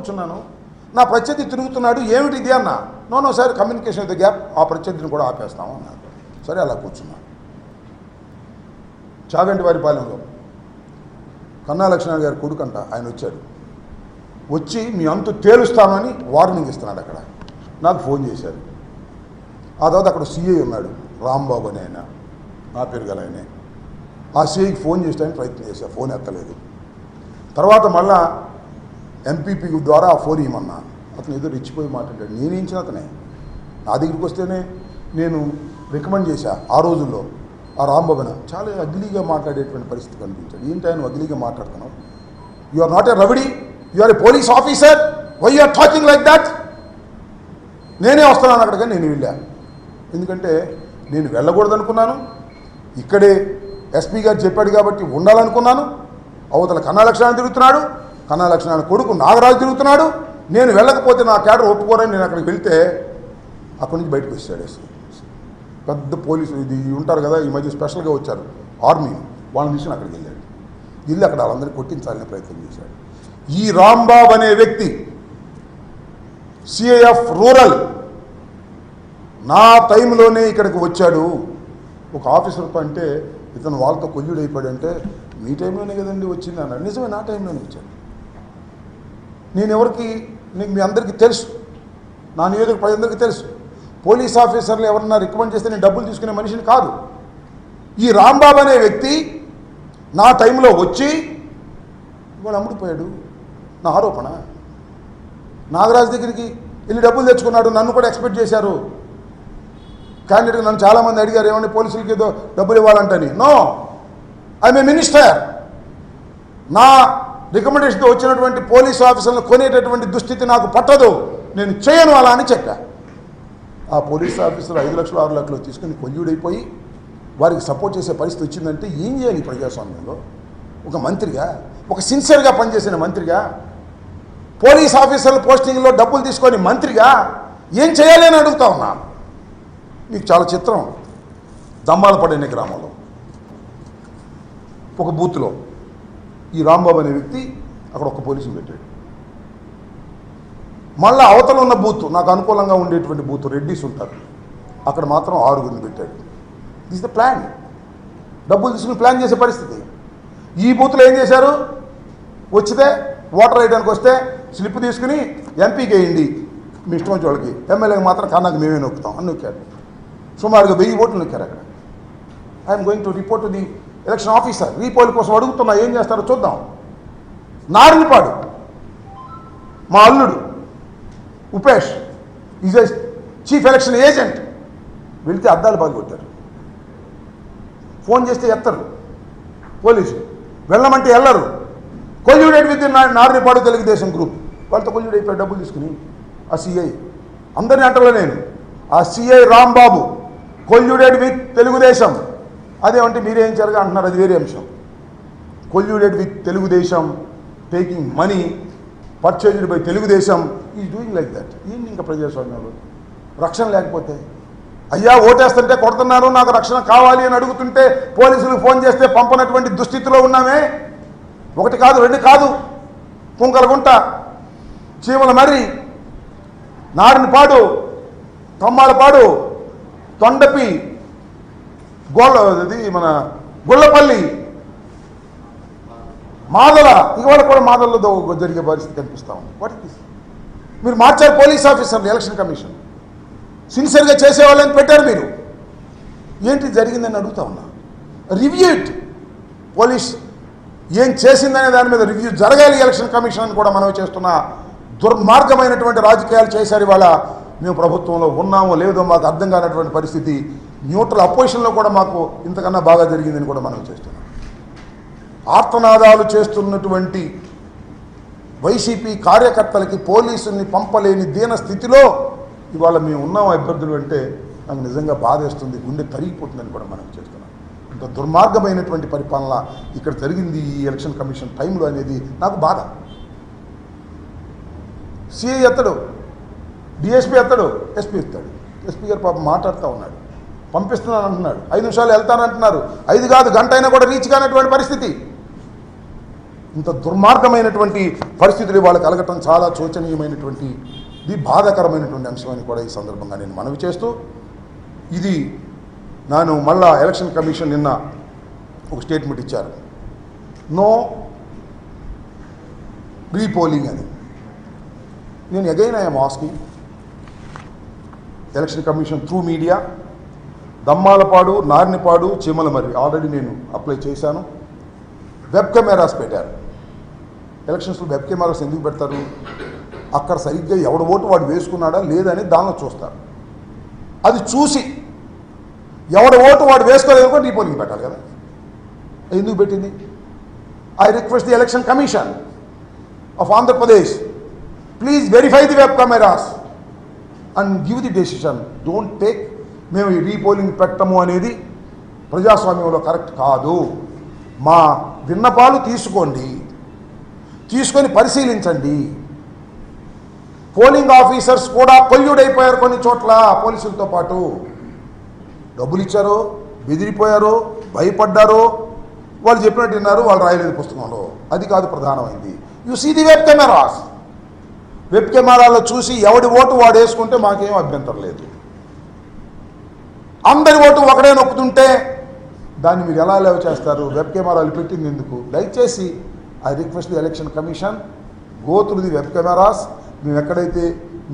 కూర్చున్నాను, నా ప్రత్యర్థి తిరుగుతున్నాడు, ఏమిటి ఇది అన్న. No sir, communication with gap, ఆ ప్రత్యర్థిని కూడా ఆపేస్తాము అన్నారు. సరే అలా కూర్చున్నాను. చాగంటివారిపాలెంలో కన్నా లక్ష్మణ గారి కొడుకంట ఆయన వచ్చాడు. వచ్చి మీ అంతు తేలుస్తామని వార్నింగ్ ఇస్తున్నాడు. అక్కడ నాకు ఫోన్ చేశారు. ఆ తర్వాత అక్కడ సిఐ ఉన్నాడు, రాంబాబు అని ఆయన, నా పేరు గల ఆయనే. ఆ సిఐకి ఫోన్ చేయడానికి ప్రయత్నం చేశాను, ఫోన్ ఎత్తలేదు. తర్వాత మళ్ళా ఎంపీపీ ద్వారా ఆ ఫోన్ ఇవ్వమన్నా. అతను ఏదో రెచ్చిపోయి మాట్లాడాడు. నేనేంచిన అతనే నా దగ్గరికి వస్తేనే నేను రికమెండ్ చేశా. ఆ రోజుల్లో ఆ రాంబాబున చాలా అగ్లీగా మాట్లాడేటువంటి పరిస్థితి కనిపించాడు. ఏంటి ఆయన అగ్లీగా మాట్లాడుతున్నావు? You are not a rowdy, you are a police officer, why you are talking like that. నేనే వస్తున్నాను అక్కడికి. నేను వెళ్ళాను, ఎందుకంటే నేను వెళ్ళకూడదనుకున్నాను. ఇక్కడే ఎస్పీ గారు చెప్పాడు కాబట్టి ఉండాలనుకున్నాను. అవతల కన్నా లక్ష్మణ తిరుగుతున్నాడు, కన్నా లక్ష్మణ కొడుకు నాగరాజు తిరుగుతున్నాడు. నేను వెళ్ళకపోతే నా క్యాడర్ ఒప్పుకోరని నేను అక్కడికి వెళ్తే అక్కడి నుంచి బయటకు వచ్చాడు ఎస్పీ. పెద్ద పోలీసు ఇది ఉంటారు కదా, ఈ మధ్య స్పెషల్గా వచ్చారు ఆర్మీ, వాళ్ళని తీసుకుని అక్కడికి వెళ్ళాడు. వెళ్ళి అక్కడ వాళ్ళందరినీ కొట్టించాలనే ప్రయత్నం చేశాడు. ఈ రాంబాబు అనే వ్యక్తి సిఐఎఫ్ రూరల్ నా టైంలోనే ఇక్కడికి వచ్చాడు. ఒక ఆఫీసర్తో అంటే ఇతను వాళ్ళతో కొల్లుడు అయిపోయాడంటే మీ టైంలోనే కదండి వచ్చింది అన్నాడు. నిజమే, నా టైంలోనే వచ్చాడు. నేను ఎవరికి, నీకు మీ అందరికీ తెలుసు, నా నియోజక ప్రజలందరికీ తెలుసు. పోలీస్ ఆఫీసర్లు ఎవరన్నా రికమెండ్ చేస్తే నేను డబ్బులు తీసుకునే మనిషిని కాదు. ఈ రాంబాబు అనే వ్యక్తి నా టైంలో వచ్చి వాడు అమ్ముడిపోయాడు, నా ఆరోపణ. నాగరాజు దగ్గరికి వెళ్ళి డబ్బులు తెచ్చుకున్నాడు, నన్ను కూడా ఎక్స్పెక్ట్ చేశారు. క్యాండిడేట్ నన్ను చాలామంది అడిగారు, ఏమంటే పోలీసులకి ఏదో డబ్బులు ఇవ్వాలంటని. No, I'm a minister. నా రికమెండేషన్తో వచ్చినటువంటి పోలీసు ఆఫీసర్లను కొనేటటువంటి దుస్థితి నాకు పట్టదు, నేను చేయను అలా అని చెప్పా. ఆ పోలీసు ఆఫీసర్లు 5 లక్షలు 6 లక్షలు తీసుకుని కొల్యూడైపోయి వారికి సపోర్ట్ చేసే పరిస్థితి వచ్చిందంటే ఏం చేయాలి ప్రజాస్వామ్యంలో? ఒక మంత్రిగా, ఒక సిన్సియర్గా పనిచేసిన మంత్రిగా, పోలీస్ ఆఫీసర్ల పోస్టింగ్లో డబ్బులు తీసుకొని మంత్రిగా ఏం చేయాలి అని అడుగుతా ఉన్నా. మీకు చాలా చిత్రం. దమ్మాలపడిన గ్రామంలో ఒక బూత్లో ఈ రాంబాబు అనే వ్యక్తి అక్కడ ఒక పోలీసుని పెట్టాడు. మళ్ళీ అవతల ఉన్న బూత్, నాకు అనుకూలంగా ఉండేటువంటి బూత్, రెడ్డిస్ ఉంటారు, అక్కడ మాత్రం 6గురిని పెట్టాడు. This the plan. డబ్బులు తీసుకుని ప్లాన్ చేసే పరిస్థితి. ఈ బూత్లో ఏం చేశారు? వచ్చితే ఓటర్ వేయడానికి వస్తే స్లిప్ తీసుకుని ఎంపీకి వేయండి మీ ఇష్టం వచ్చే వాళ్ళకి, ఎమ్మెల్యేకి మాత్రం కన్నాకు మేమే నొక్కుతాం అని నొక్కారు. సుమారుగా 1000 ఓట్లు నొక్కారు అక్కడ. I'm going to report to the election officer. Repoll కోసం అడుగుతున్నా, ఏం చేస్తారో చూద్దాం. నారినిపాడు మా అల్లుడు Upesh is a chief election agent. వెళితే అద్దాలు పాల్గొట్టారు. ఫోన్ చేస్తే ఎత్తరు పోలీసులు, వెళ్ళమంటే వెళ్ళరు. Colluded with Narinipadu Telugu Desam group, వాళ్ళతో కొల్యూడ్ అయిపోయి డబ్బులు తీసుకుని. ఆ సిఐ అందరినీ అంటలో నేను, ఆ CI Rambabu colluded with Telugu Desam. అదేమంటే మీరేం జరగా అంటున్నారు, అది వేరే అంశం. Colluded with Telugu Desam, taking money purchased by Telugu Desam, is doing like that. ఏంటి ఇంకా ప్రజాస్వామ్యంలో రక్షణ లేకపోతే? అయ్యా ఓటేస్తుంటే కొడుతున్నారు, నాకు రక్షణ కావాలి అని అడుగుతుంటే పోలీసులకు ఫోన్ చేస్తే పంపనటువంటి దుస్థితిలో ఉన్నామే. 1 కాదు 2 కాదు, కుంకలగుంట, చీమల మర్రి, నారినిపాడు, తమ్మాలపాడు, తొండపి, ఇది మన గుళ్ళపల్లి, మాదల, ఇవాళ కూడా మాదల్లో జరిగే పరిస్థితి కనిపిస్తా ఉంది. What is this? మీరు మార్చారు పోలీస్ ఆఫీసర్లు, ఎలక్షన్ కమిషన్ సిన్సియర్గా చేసేవాళ్ళని పెట్టారు మీరు. ఏంటి జరిగిందని అడుగుతా ఉన్నా. Review it. పోలీస్ ఏం చేసిందనే దాని మీద రివ్యూ జరగాలి ఎలక్షన్ కమిషన్ అని కూడా మనం చేస్తున్న దుర్మార్గమైనటువంటి రాజకీయాలు చేశారు. ఇవాళ మేము ప్రభుత్వంలో ఉన్నామో లేదో మాకు అర్థం కానటువంటి పరిస్థితి. న్యూట్రల్ అపోజిషన్లో కూడా మాకు ఇంతకన్నా బాగా జరిగిందని కూడా మనం చేస్తున్నాం. ఆర్తనాదాలు చేస్తున్నటువంటి వైసీపీ కార్యకర్తలకి పోలీసుల్ని పంపలేని దీన స్థితిలో ఇవాళ మేము ఉన్నాం అభ్యర్థులు అంటే నాకు నిజంగా బాధేస్తుంది, గుండె తరిగిపోతుందని కూడా మనం చేస్తున్నాం. ఇంత దుర్మార్గమైనటువంటి పరిపాలన ఇక్కడ జరిగింది ఈ ఎలక్షన్ కమిషన్ టైంలో అనేది నాకు బాధ. సిఐ ఎత్తడు, డిఎస్పీ ఎత్తడు, ఎస్పీ ఎత్తాడు. ఎస్పీ గారు పాపం మాట్లాడుతూ ఉన్నాడు, పంపిస్తున్నాను అంటున్నాడు, 5 నిమిషాలు వెళ్తానంటున్నారు, 5 కాదు గంట అయినా కూడా రీచ్ కానటువంటి పరిస్థితి. ఇంత దుర్మార్గమైనటువంటి పరిస్థితులు ఇవాళ కలగటం చాలా శోచనీయమైనటువంటి బాధాకరమైనటువంటి అంశం అని కూడా ఈ సందర్భంగా నేను మనవి చేస్తూ, ఇది నేను మళ్ళా ఎలక్షన్ కమిషన్ నిన్న ఒక స్టేట్మెంట్ ఇచ్చారు, నో రీపోలింగ్ అని. నేను again I'm asking election commission through media, Dammalapadu, Narinipadu, Cheemalamarri already నేను అప్లై చేశాను. వెబ్ కెమెరాస్ పెట్టారు. ఎలక్షన్స్లో వెబ్ కెమెరాస్ ఎందుకు పెడతారు? అక్కడ సరిగ్గా ఎవడ ఓటు వాడు వేసుకున్నాడా లేదా అని దానిలో చూస్తారు. అది చూసి ఎవడ ఓటు వాడు వేసుకోలేదనుకో రీపోలింగ్ పెట్టాలి కదా. ఎందుకు పెట్టింది? I request the election commission of Andhra Pradesh, please verify the web cameras and give the decision. Don't take మేము ఈ రీపోలింగ్ పెట్టము అనేది ప్రజాస్వామ్యంలో కరెక్ట్ కాదు. మా విన్నపాలు తీసుకోండి, తీసుకొని పరిశీలించండి. పోలింగ్ ఆఫీసర్స్ కూడా కొల్లుడైపోయారు కొన్ని చోట్ల పోలీసులతో పాటు. డబ్బులు ఇచ్చారో, బెదిరిపోయారో, భయపడ్డారో, వాళ్ళు చెప్పినట్టు విన్నారు, వాళ్ళు రాయలేదు పుస్తకంలో. అది కాదు ప్రధానమైంది. You see the web cameras. Web కెమెరాలో చూసి ఎవడి ఓటు వాడు వేసుకుంటే మాకేం అభ్యంతరం లేదు. అందరి ఓటు ఒకడే నొప్పుతుంటే దాన్ని మీరు ఎలా లేవ చేస్తారు? వెబ్ కెమెరాలు పెట్టింది ఎందుకు? దయచేసి I request the election commission, go through the web cameras. మేము ఎక్కడైతే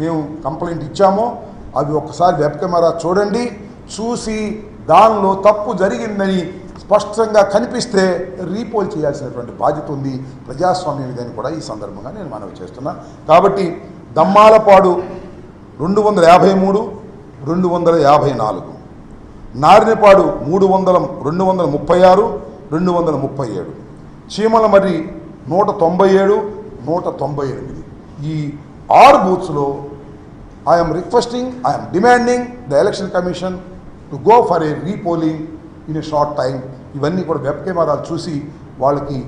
మేము కంప్లైంట్ ఇచ్చామో అవి ఒక్కసారి వెబ్ కెమెరా చూడండి. చూసి దానిలో తప్పు జరిగిందని స్పష్టంగా కనిపిస్తే రీపోల్ చేయాల్సినటువంటి బాధ్యత ఉంది ప్రజాస్వామ్యం ఇదని కూడా ఈ సందర్భంగా నేను మనవి చేస్తున్నా. కాబట్టి దమ్మాలపాడు 253, 254, నారినిపాడు 236, 237, చీమలమర్రి 197, 198. ఈ 6 బూత్స్లో I'm requesting, I'm demanding the election commission to go for a repolling in a short time. ఇవన్నీ కూడా వెబ్ కెమెరాలు చూసి వాళ్ళకి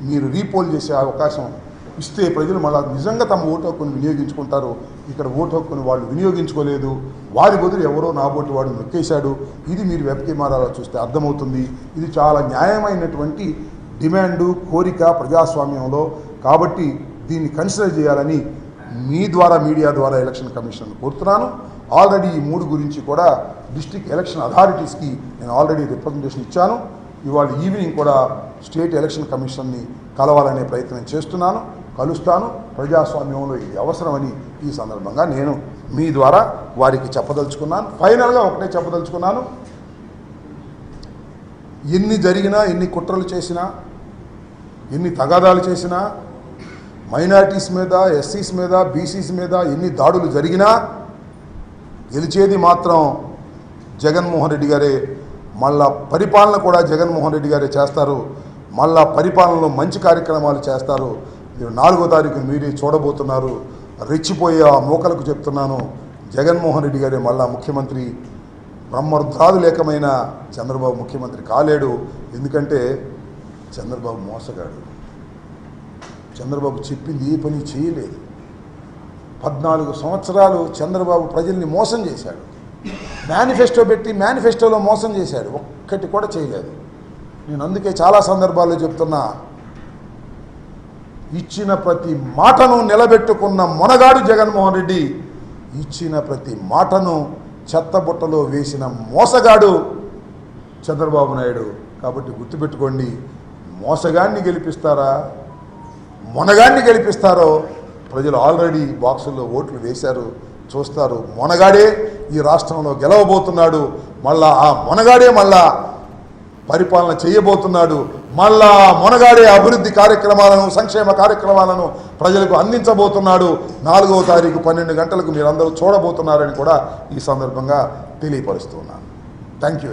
మీరు రీపోల్ చేసే అవకాశం ఇస్తే ప్రజలు మళ్ళీ నిజంగా తమ ఓటు హక్కును వినియోగించుకుంటారు. ఇక్కడ ఓటు హక్కును వాళ్ళు వినియోగించుకోలేదు, వారి బదులు ఎవరో నా ఓటు వాడు నొక్కేశాడు. ఇది మీరు వెబ్ కెమెరాలో చూస్తే అర్థమవుతుంది. ఇది చాలా న్యాయమైనటువంటి డిమాండు, కోరిక ప్రజాస్వామ్యంలో. కాబట్టి దీన్ని కన్సిడర్ చేయాలని మీ ద్వారా, మీడియా ద్వారా ఎలక్షన్ కమిషన్ కోరుతున్నాను. ఆల్రెడీ ఈ 3 గురించి కూడా డిస్ట్రిక్ట్ ఎలక్షన్ అథారిటీస్కి నేను ఆల్రెడీ రిప్రజెంటేషన్ ఇచ్చాను. ఇవాళ ఈవినింగ్ కూడా స్టేట్ ఎలక్షన్ కమిషన్ని కలవాలనే ప్రయత్నం చేస్తున్నాను, కలుస్తాను. ప్రజాస్వామ్యంలో ఇది అవసరమని ఈ సందర్భంగా నేను మీ ద్వారా వారికి చెప్పదలుచుకున్నాను. ఫైనల్గా ఒకటే చెప్పదలుచుకున్నాను, ఎన్ని జరిగినా, ఎన్ని కుట్రలు చేసినా, ఎన్ని తగాదాలు చేసినా, మైనారిటీస్ మీద, ఎస్సీస్ మీద, బీసీస్ మీద ఎన్ని దాడులు జరిగినా గెలిచేది మాత్రం జగన్మోహన్ రెడ్డి గారే. మళ్ళా పరిపాలన కూడా జగన్మోహన్ రెడ్డి గారే చేస్తారు. మళ్ళా పరిపాలనలో మంచి కార్యక్రమాలు చేస్తారు. 4వ తారీఖు మీరే చూడబోతున్నారు. రెచ్చిపోయే ఆ మోకలకు చెప్తున్నాను, జగన్మోహన్ రెడ్డి గారే మళ్ళా ముఖ్యమంత్రి. బ్రహ్మరుద్రాదు లేకమైన చంద్రబాబు ముఖ్యమంత్రి కాలేడు. ఎందుకంటే చంద్రబాబు మోసగాడు. చంద్రబాబు చెప్పింది ఏ పని చేయలేదు. 14 సంవత్సరాలు చంద్రబాబు ప్రజల్ని మోసం చేశాడు. మేనిఫెస్టో పెట్టి మేనిఫెస్టోలో మోసం చేశాడు, ఒక్కటి కూడా చేయలేదు. నేను అందుకే చాలా సందర్భాల్లో చెప్తున్నా, ఇచ్చిన ప్రతి మాటను నిలబెట్టుకున్న మొనగాడు జగన్మోహన్ రెడ్డి. ఇచ్చిన ప్రతి మాటను చెత్తబుట్టలో వేసిన మోసగాడు చంద్రబాబు నాయుడు. కాబట్టి గుర్తుపెట్టుకోండి, మోసగాన్ని గెలిపిస్తారా, మొనగాన్ని గెలిపిస్తారో ప్రజలు ఆల్రెడీ బాక్సుల్లో ఓట్లు వేశారు, చూస్తారు. మొనగాడే ఈ రాష్ట్రంలో గెలవబోతున్నాడు. మళ్ళా ఆ మొనగాడే మళ్ళా పరిపాలన చేయబోతున్నాడు. మళ్ళా మొనగాడే అభివృద్ధి కార్యక్రమాలను, సంక్షేమ కార్యక్రమాలను ప్రజలకు అందించబోతున్నాడు. 4వ తారీఖు 12 గంటలకు మీరందరూ చూడబోతున్నారని కూడా ఈ సందర్భంగా తెలియపరుస్తున్నాను. Thank you.